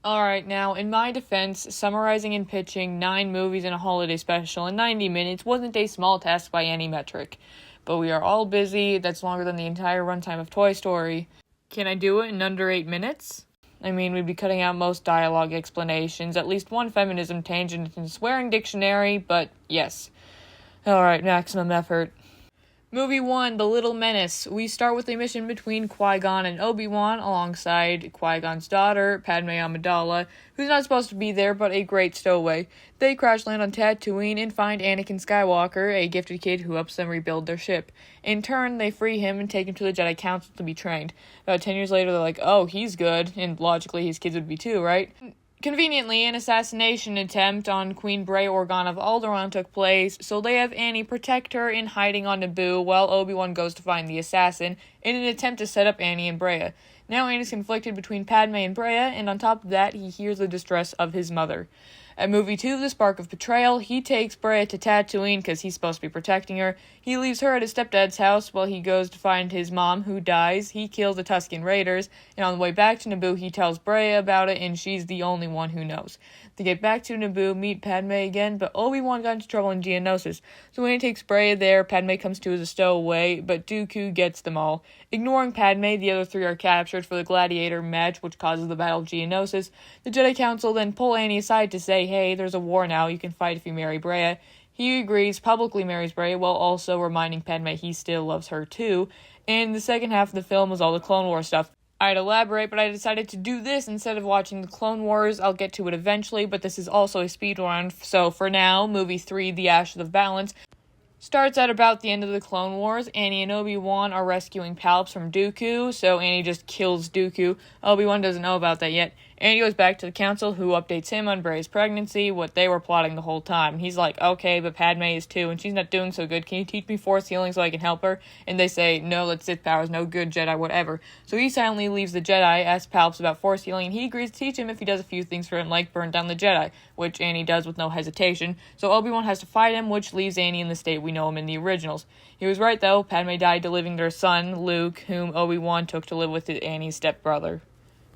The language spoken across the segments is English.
Alright, now, in my defense, summarizing and pitching 9 movies in a holiday special in 90 minutes wasn't a small task by any metric. But we are all busy, that's longer than the entire runtime of Toy Story. Can I do it in under 8 minutes? I mean, we'd be cutting out most dialogue explanations, at least one feminism tangent and swearing dictionary, but yes. Alright, maximum effort. Movie 1, The Little Menace. We start with a mission between Qui-Gon and Obi-Wan alongside Qui-Gon's daughter, Padme Amidala, who's not supposed to be there but a great stowaway. They crash land on Tatooine and find Anakin Skywalker, a gifted kid who helps them rebuild their ship. In turn, they free him and take him to the Jedi Council to be trained. About 10 years later, they're like, oh, he's good, and logically his kids would be too, right? Conveniently, an assassination attempt on Queen Bray Organa of Alderaan took place, so they have Annie protect her in hiding on Naboo while Obi-Wan goes to find the assassin in an attempt to set up Annie and Brea. Now Annie's conflicted between Padme and Brea, and on top of that, he hears the distress of his mother. At movie 2, The Spark of Betrayal, he takes Brea to Tatooine because he's supposed to be protecting her. He leaves her at his stepdad's house while he goes to find his mom, who dies. He kills the Tusken Raiders, and on the way back to Naboo, he tells Brea about it, and she's the only one who knows. They get back to Naboo, meet Padme again, but Obi-Wan got into trouble in Geonosis. So when he takes Brea there, Padme comes to as a stowaway, but Dooku gets them all. Ignoring Padme, the other 3 are captured for the gladiator match, which causes the Battle of Geonosis. The Jedi Council then pull Annie aside to say, hey, there's a war now, you can fight if you marry Brea. He agrees, publicly marries Brea, while also reminding Padme he still loves her too. And the second half of the film was all the Clone Wars stuff. I'd elaborate, but I decided to do this instead of watching the Clone Wars. I'll get to it eventually, but this is also a speedrun, so for now, movie 3, The Ashes of Balance, starts at about the end of the Clone Wars. Annie and Obi-Wan are rescuing Palps from Dooku, so Annie just kills Dooku. Obi-Wan doesn't know about that yet. Annie goes back to the council, who updates him on Brea's pregnancy, what they were plotting the whole time. He's like, okay, but Padme is too, and she's not doing so good. Can you teach me Force healing so I can help her? And they say, no, let's Sith powers, no good Jedi, whatever. So he silently leaves the Jedi, asks Palps about Force healing, and he agrees to teach him if he does a few things for him, like burn down the Jedi, which Annie does with no hesitation. So Obi-Wan has to fight him, which leaves Annie in the state we know him in the originals. He was right, though. Padme died delivering their son, Luke, whom Obi-Wan took to live with Annie's stepbrother.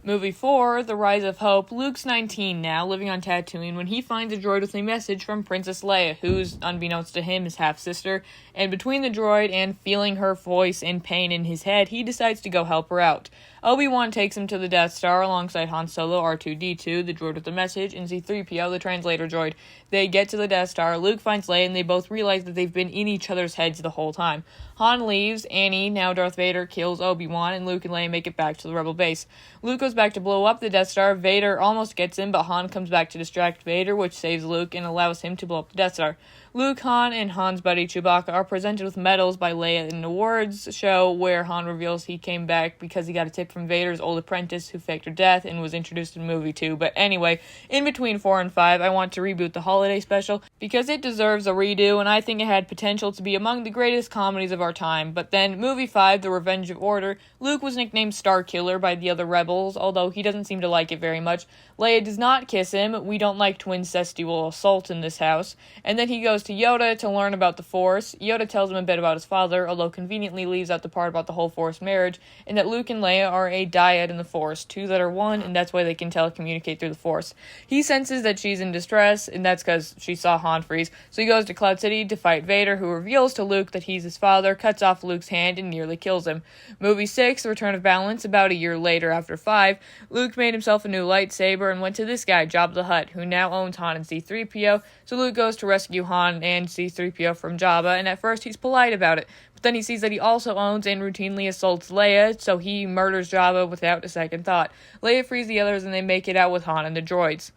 Movie 4, The Rise of Hope. Luke's 19 now, living on Tatooine, when he finds a droid with a message from Princess Leia, who's, unbeknownst to him, his half-sister, and between the droid and feeling her voice and pain in his head, he decides to go help her out. Obi-Wan takes him to the Death Star alongside Han Solo, R2-D2, the droid with the message, and C-3PO, the translator droid. They get to the Death Star, Luke finds Leia, and they both realize that they've been in each other's heads the whole time. Han leaves, Annie, now Darth Vader, kills Obi-Wan, and Luke and Leia make it back to the Rebel base. Luke goes back to blow up the Death Star, Vader almost gets him, but Han comes back to distract Vader, which saves Luke and allows him to blow up the Death Star. Luke, Han, and Han's buddy Chewbacca are presented with medals by Leia in an awards show where Han reveals he came back because he got a tip from Vader's old apprentice who faked her death and was introduced in movie 2. But anyway, in between 4 and 5, I want to reboot the holiday special because it deserves a redo, and I think it had potential to be among the greatest comedies of our time. But then, movie 5, The Revenge of Order, Luke was nicknamed Starkiller by the other rebels, although he doesn't seem to like it very much. Leia does not kiss him. We don't like twincestual assault in this house. And then he goes to Yoda to learn about the Force. Yoda tells him a bit about his father, although conveniently leaves out the part about the whole Force marriage, and that Luke and Leia are a dyad in the Force, 2 that are 1, and that's why they can telecommunicate through the Force. He senses that she's in distress, and that's because she saw Han freeze, so he goes to Cloud City to fight Vader, who reveals to Luke that he's his father, cuts off Luke's hand, and nearly kills him. Movie 6, The Return of Balance, about a year later after 5, Luke made himself a new lightsaber and went to this guy, Jabba the Hutt, who now owns Han and C-3PO, so Luke goes to rescue Han and C-3PO from Jabba, and at first he's polite about it, but then he sees that he also owns and routinely assaults Leia, so he murders Jabba without a second thought. Leia frees the others and they make it out with Han and the droids.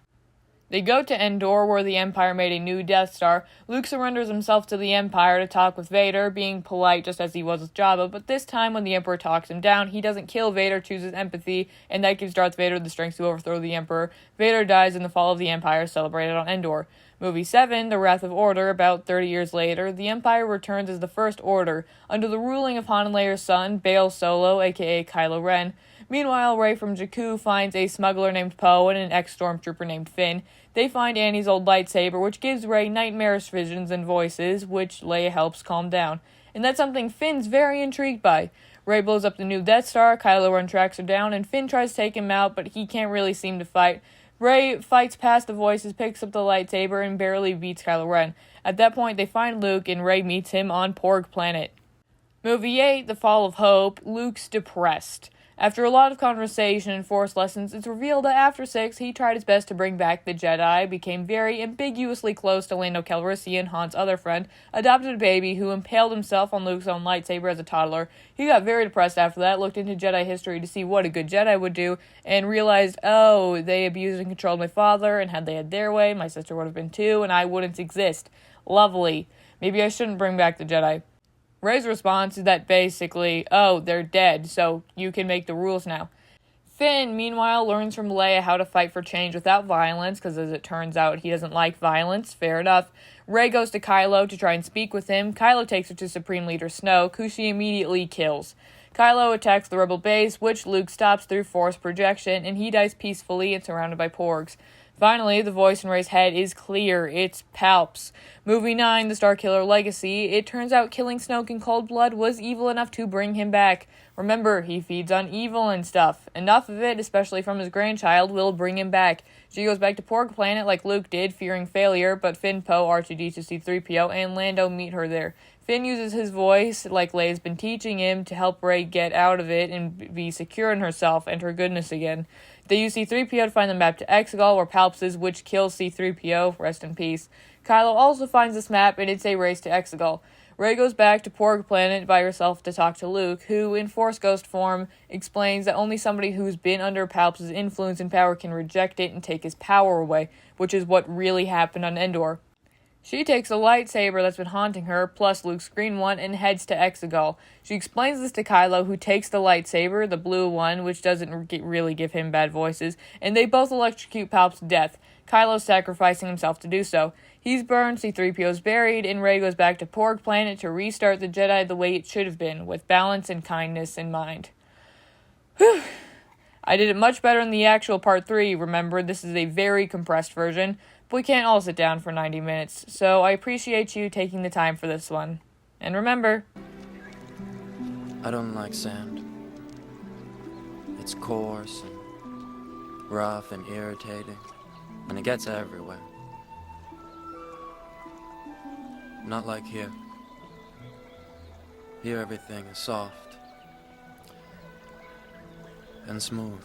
They go to Endor, where the Empire made a new Death Star. Luke surrenders himself to the Empire to talk with Vader, being polite just as he was with Jabba, but this time when the Emperor talks him down, he doesn't kill Vader, chooses empathy, and that gives Darth Vader the strength to overthrow the Emperor. Vader dies in the fall of the Empire, celebrated on Endor. Movie 7, The Wrath of Order, about 30 years later, the Empire returns as the First Order, under the ruling of Han and Leia's son, Bail Solo, aka Kylo Ren. Meanwhile, Rey from Jakku finds a smuggler named Poe and an ex-stormtrooper named Finn. They find Annie's old lightsaber, which gives Rey nightmarish visions and voices, which Leia helps calm down. And that's something Finn's very intrigued by. Rey blows up the new Death Star, Kylo Ren tracks her down, and Finn tries to take him out, but he can't really seem to fight. Rey fights past the voices, picks up the lightsaber, and barely beats Kylo Ren. At that point, they find Luke, and Rey meets him on Porg Planet. Movie 8, The Fall of Hope. Luke's depressed. After a lot of conversation and Force lessons, it's revealed that after 6, he tried his best to bring back the Jedi, became very ambiguously close to Lando Calrissian, Han's other friend, adopted a baby who impaled himself on Luke's own lightsaber as a toddler. He got very depressed after that, looked into Jedi history to see what a good Jedi would do, and realized, oh, they abused and controlled my father, and had they had their way, my sister would have been too, and I wouldn't exist. Lovely. Maybe I shouldn't bring back the Jedi. Rey's response is that basically, oh, they're dead, so you can make the rules now. Finn, meanwhile, learns from Leia how to fight for change without violence, because as it turns out, he doesn't like violence. Fair enough. Rey goes to Kylo to try and speak with him. Kylo takes her to Supreme Leader Snoke, who she immediately kills. Kylo attacks the Rebel base, which Luke stops through Force projection, and he dies peacefully and surrounded by Porgs. Finally, the voice in Rey's head is clear. It's Palps. Movie 9, The Starkiller Legacy. It turns out killing Snoke in cold blood was evil enough to bring him back. Remember, he feeds on evil and stuff. Enough of it, especially from his grandchild, will bring him back. She goes back to Porg Planet like Luke did, fearing failure, but Finn, Poe, R2-D2, C-3PO, and Lando meet her there. Finn uses his voice, like Leia's been teaching him, to help Rey get out of it and be secure in herself and her goodness again. They use C-3PO to find the map to Exegol, where Palps is, which kills C-3PO. Rest in peace. Kylo also finds this map, and it's a race to Exegol. Rey goes back to Porg Planet by herself to talk to Luke, who, in Force Ghost form, explains that only somebody who's been under Palps' influence and power can reject it and take his power away, which is what really happened on Endor. She takes a lightsaber that's been haunting her, plus Luke's green one, and heads to Exegol. She explains this to Kylo, who takes the lightsaber, the blue one, which doesn't really give him bad voices, and they both electrocute Palps to death, Kylo sacrificing himself to do so. He's burned, C-3PO's buried, and Rey goes back to Porg Planet to restart the Jedi the way it should have been, with balance and kindness in mind. Whew. I did it much better in the actual Part 3, remember, this is a very compressed version. We can't all sit down for 90 minutes, so I appreciate you taking the time for this one. And remember, I don't like sand. It's coarse and rough and irritating, and it gets everywhere. Not like here. Here everything is soft and smooth.